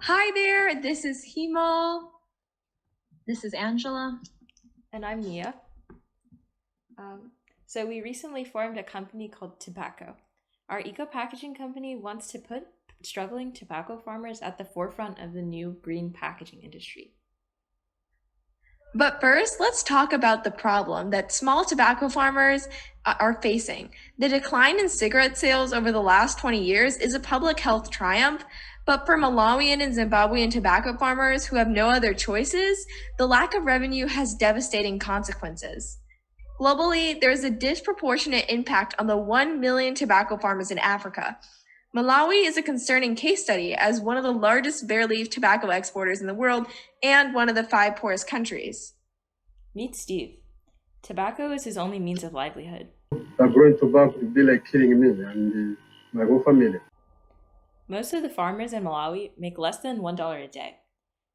Hi there, this is Himo. This is Angela. And I'm Mia. So we recently formed a company called TobPacko. Our eco-packaging company wants to put struggling tobacco farmers at the forefront of the new green packaging industry. But first, let's talk about the problem that small tobacco farmers are facing. The decline in cigarette sales over the last 20 years is a public health triumph, but for Malawian and Zimbabwean tobacco farmers who have no other choices, the lack of revenue has devastating consequences. Globally, there is a disproportionate impact on the 1 million tobacco farmers in Africa. Malawi is a concerning case study as one of the largest bare leaf tobacco exporters in the world and one of the 5 poorest countries. Meet Steve. Tobacco is his only means of livelihood. Growing tobacco would be like killing me and my whole family. Most of the farmers in Malawi make less than $1 a day.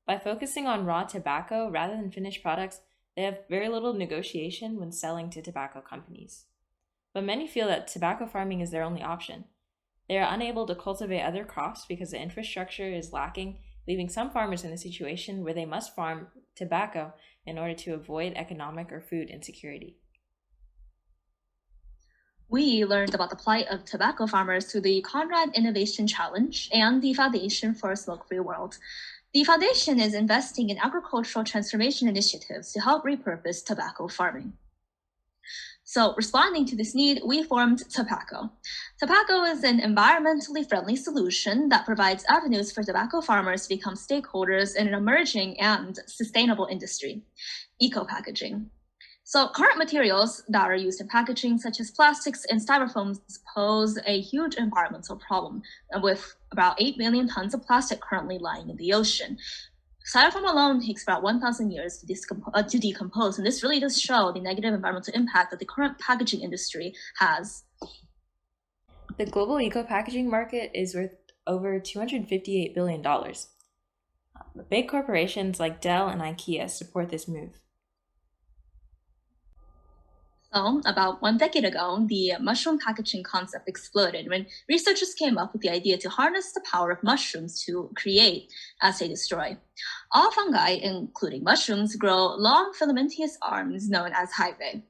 By focusing on raw tobacco rather than finished products, they have very little negotiation when selling to tobacco companies. But many feel that tobacco farming is their only option. They are unable to cultivate other crops because the infrastructure is lacking, leaving some farmers in a situation where they must farm tobacco in order to avoid economic or food insecurity. We learned about the plight of tobacco farmers through the Conrad Innovation Challenge and the Foundation for a Smoke-Free World. The foundation is investing in agricultural transformation initiatives to help repurpose tobacco farming. So, responding to this need, we formed TobPacko. TobPacko is an environmentally friendly solution that provides avenues for tobacco farmers to become stakeholders in an emerging and sustainable industry, eco-packaging. So current materials that are used in packaging, such as plastics and styrofoams, pose a huge environmental problem, with about 8 million tons of plastic currently lying in the ocean. Styrofoam alone takes about 1,000 years to decompose, and this really does show the negative environmental impact that the current packaging industry has. The global eco-packaging market is worth over $258 billion. Big corporations like Dell and IKEA support this move. So, about 1 decade ago, the mushroom packaging concept exploded when researchers came up with the idea to harness the power of mushrooms to create as they destroy. All fungi, including mushrooms, grow long filamentous arms known as hyphae.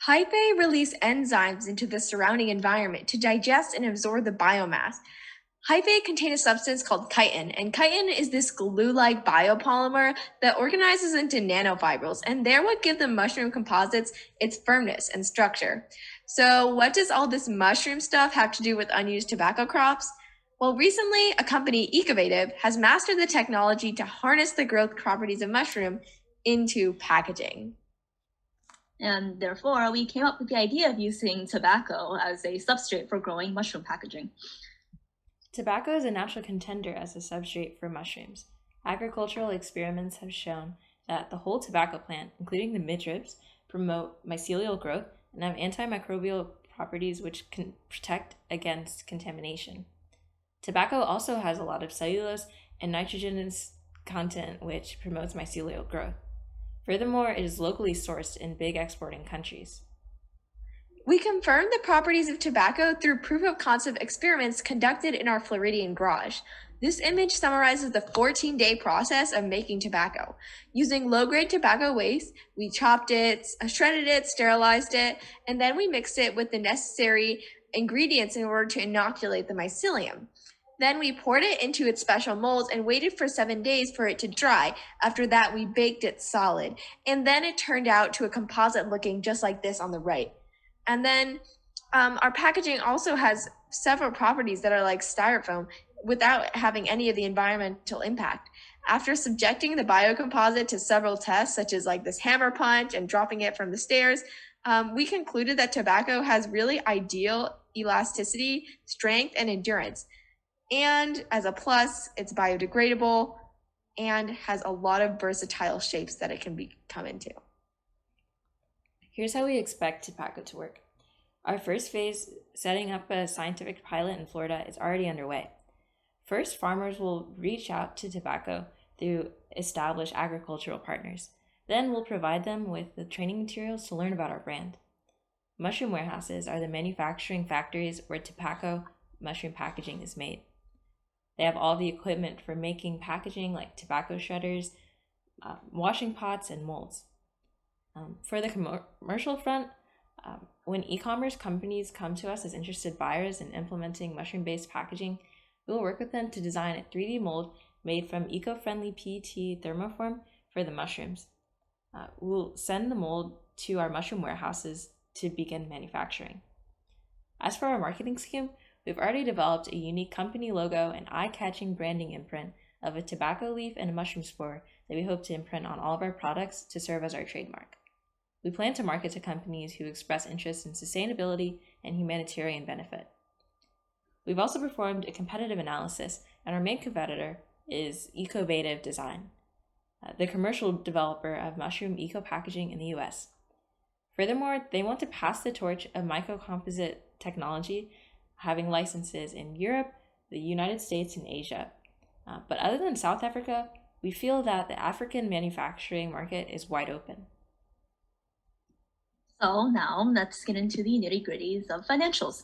Hyphae release enzymes into the surrounding environment to digest and absorb the biomass. Hyphae contain a substance called chitin, and chitin is this glue-like biopolymer that organizes into nanofibrils, and they're what give the mushroom composites its firmness and structure. So what does all this mushroom stuff have to do with unused tobacco crops? Well, recently, a company, Ecovative, has mastered the technology to harness the growth properties of mushroom into packaging. And therefore, we came up with the idea of using tobacco as a substrate for growing mushroom packaging. Tobacco is a natural contender as a substrate for mushrooms. Agricultural experiments have shown that the whole tobacco plant, including the midribs, promote mycelial growth and have antimicrobial properties which can protect against contamination. Tobacco also has a lot of cellulose and nitrogenous content which promotes mycelial growth. Furthermore, it is locally sourced in big exporting countries. We confirmed the properties of tobacco through proof-of-concept experiments conducted in our Floridian garage. This image summarizes the 14-day process of making tobacco. Using low-grade tobacco waste, we chopped it, shredded it, sterilized it, and then we mixed it with the necessary ingredients in order to inoculate the mycelium. Then we poured it into its special molds and waited for 7 days for it to dry. After that, we baked it solid. And then it turned out to a composite looking just like this on the right. And then our packaging also has several properties that are like styrofoam without having any of the environmental impact. After subjecting the biocomposite to several tests, such as like this hammer punch and dropping it from the stairs, we concluded that tobacco has really ideal elasticity, strength, and endurance. And as a plus, it's biodegradable and has a lot of versatile shapes that it can come into. Here's how we expect TobPacko to work. Our first phase, setting up a scientific pilot in Florida, is already underway. First, farmers will reach out to TobPacko through established agricultural partners. Then we'll provide them with the training materials to learn about our brand. Mushroom warehouses are the manufacturing factories where TobPacko mushroom packaging is made. They have all the equipment for making packaging like tobacco shredders, washing pots, and molds. For the commercial front, when e-commerce companies come to us as interested buyers in implementing mushroom-based packaging, we will work with them to design a 3D mold made from eco-friendly PET thermoform for the mushrooms. We'll send the mold to our mushroom warehouses to begin manufacturing. As for our marketing scheme, we've already developed a unique company logo and eye-catching branding imprint of a tobacco leaf and a mushroom spore that we hope to imprint on all of our products to serve as our trademark. We plan to market to companies who express interest in sustainability and humanitarian benefit. We've also performed a competitive analysis, and our main competitor is Ecovative Design, the commercial developer of mushroom eco-packaging in the US. Furthermore, they want to pass the torch of microcomposite technology, having licenses in Europe, the United States, and Asia. But other than South Africa, we feel that the African manufacturing market is wide open. So now let's get into the nitty-gritties of financials.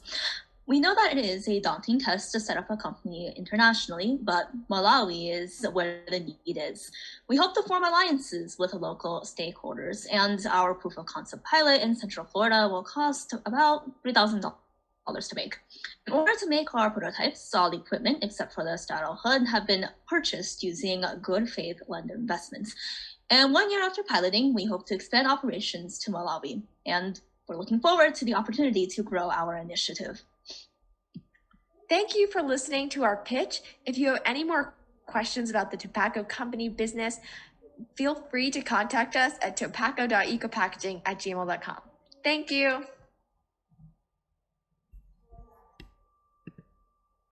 We know that it is a daunting task to set up a company internationally, but Malawi is where the need is. We hope to form alliances with local stakeholders, and our proof of concept pilot in Central Florida will cost about $3,000 to make. In order to make our prototypes, all equipment except for the straddle hood have been purchased using good faith lender investments. And 1 year after piloting, we hope to expand operations to Movavi, and we're looking forward to the opportunity to grow our initiative. Thank you for listening to our pitch. If you have any more questions about the tobacco company business, feel free to contact us at tobacco.ecopackaging@gmail.com. Thank you.